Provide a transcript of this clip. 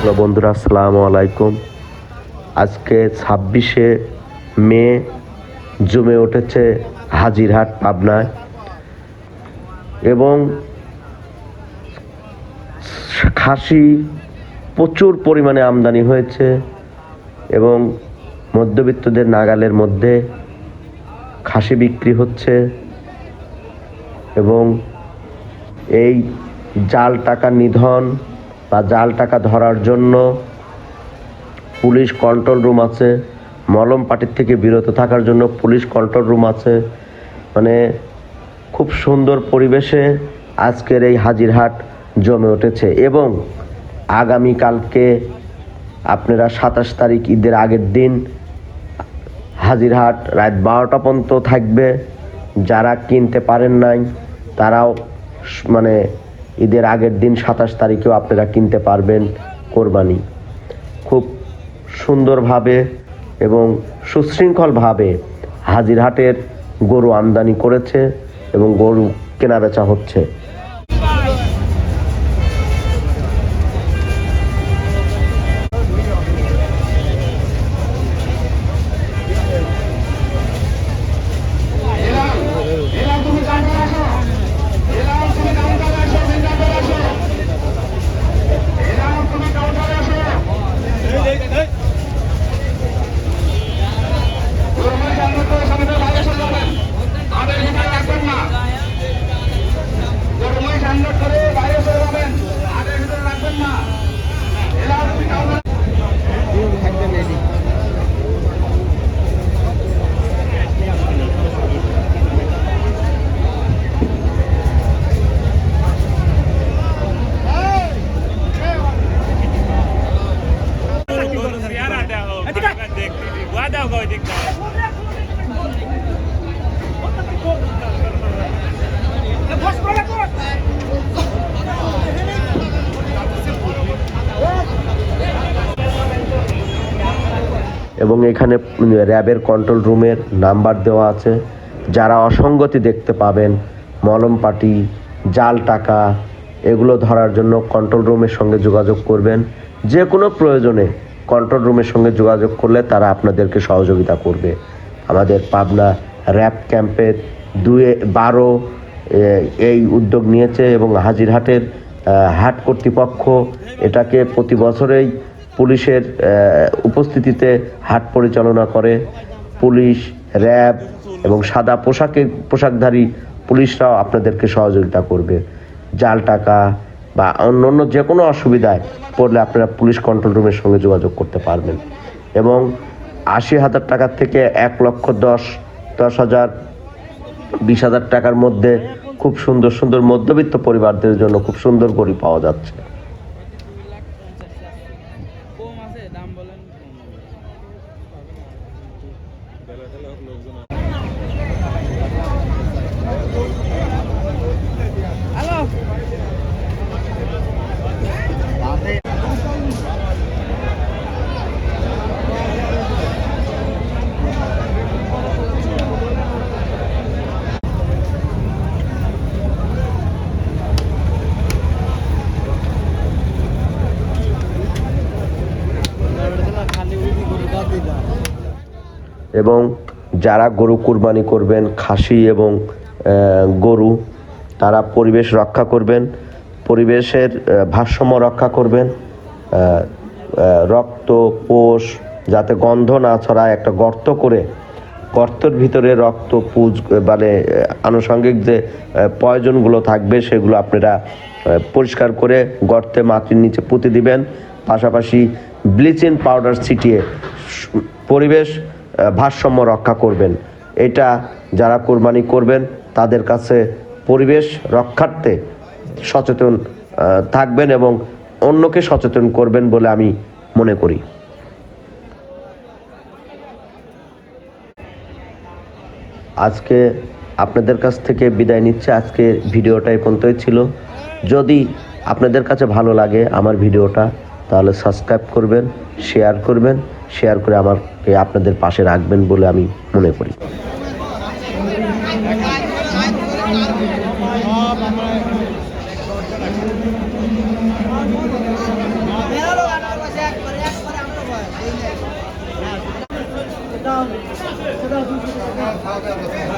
Hello বন্ধুরা, আসসালামু আলাইকুম। আজকে 26শে মে জমে উঠেছে হাজিরহাট পাবনায় এবং খাসি প্রচুর পরিমাণে আমদানি হয়েছে এবং মধ্যবিত্তদের নাগালের মধ্যে খাসি বিক্রি হচ্ছে এবং এই জাল টাকা নিধন বা জাল টাকা ধরার জন্য পুলিশ কন্ট্রোল রুম আছে, মলম পার্টির থেকে বিরত থাকার জন্য পুলিশ কন্ট্রোল রুম আছে। মানে খুব সুন্দর পরিবেশে আজকের এই হাজিরহাট জমে উঠেছে এবং আগামীকালকে আপনারা 27 তারিখ ঈদের আগের দিন হাজিরহাট রাত 12টা পর্যন্ত থাকবে। যারা কিনতে পারেন নাই তারাও মানে ঈদের আগের দিন 27 তারিখেও আপনারা কিনতে পারবেন কোরবানি। খুব সুন্দরভাবে এবং সুশৃঙ্খলভাবে হাজিরহাটের গরু আমদানি করেছে এবং গরু কেনাবেচা হচ্ছে। এবং এখানে র্যাবের কন্ট্রোল রুমের নাম্বার দেওয়া আছে। যারা অসঙ্গতি দেখতে পাবেন, মলম পাটি, জাল টাকা এগুলো ধরার জন্য কন্ট্রোল রুমের সঙ্গে যোগাযোগ করবেন। যে কোনো প্রয়োজনে কন্ট্রোল রুমের সঙ্গে যোগাযোগ করলে তারা আপনাদেরকে সহযোগিতা করবে। আমাদের পাবনা র্যাব ক্যাম্পের 2-12 এই উদ্যোগ নিয়েছে এবং হাজিরহাটের হাট কর্তৃপক্ষ এটাকে প্রতি বছরেই পুলিশের উপস্থিতিতে হাট পরিচালনা করে। পুলিশ, র্যাব এবং সাদা পোশাকধারী পুলিশরাও আপনাদেরকে সহযোগিতা করবে। জাল টাকা বা অন্য যে কোনো অসুবিধায় পড়লে আপনারা পুলিশ কন্ট্রোল রুমের সঙ্গে যোগাযোগ করতে পারবেন। এবং 80,000 টাকার থেকে 1,10,000 20,000 টাকার মধ্যে খুব সুন্দর সুন্দর মধ্যবিত্ত পরিবারদের জন্য খুব সুন্দর গরু পাওয়া যাচ্ছে। এবং যারা গরু কুরবানি করবেন, খাসি এবং গরু, তারা পরিবেশ রক্ষা করবেন, পরিবেশের ভারসাম্য রক্ষা করবেন। রক্ত পোষ যাতে গন্ধ না ছড়ায় একটা গর্ত করে, গর্তের ভিতরে রক্ত পুজ মানে আনুষঙ্গিক যে প্রয়োজনগুলো থাকবে সেগুলো আপনারা পরিষ্কার করে গর্তে মাটির নিচে পুঁতে দিবেন। পাশাপাশি ব্লিচিং পাউডার ছিটিয়ে পরিবেশ ভারসাম্য রক্ষা করবেন। এটা যারা কোরবানি করবেন তাদের কাছে পরিবেশ রক্ষার্থে সচেতন থাকবেন এবং অন্যকে সচেতন করবেন বলে আমি মনে করি। আজকে আপনাদের কাছ থেকে বিদায় নিচ্ছে। আজকে ভিডিওটা এই পর্যন্তই ছিল। যদি আপনাদের কাছে ভালো লাগে আমার ভিডিওটা, তাহলে সাবস্ক্রাইব করবেন, শেয়ার করে আমাকে আপনাদের পাশে রাখবেন বলে আমি মনে করি। দাও 200 টাকা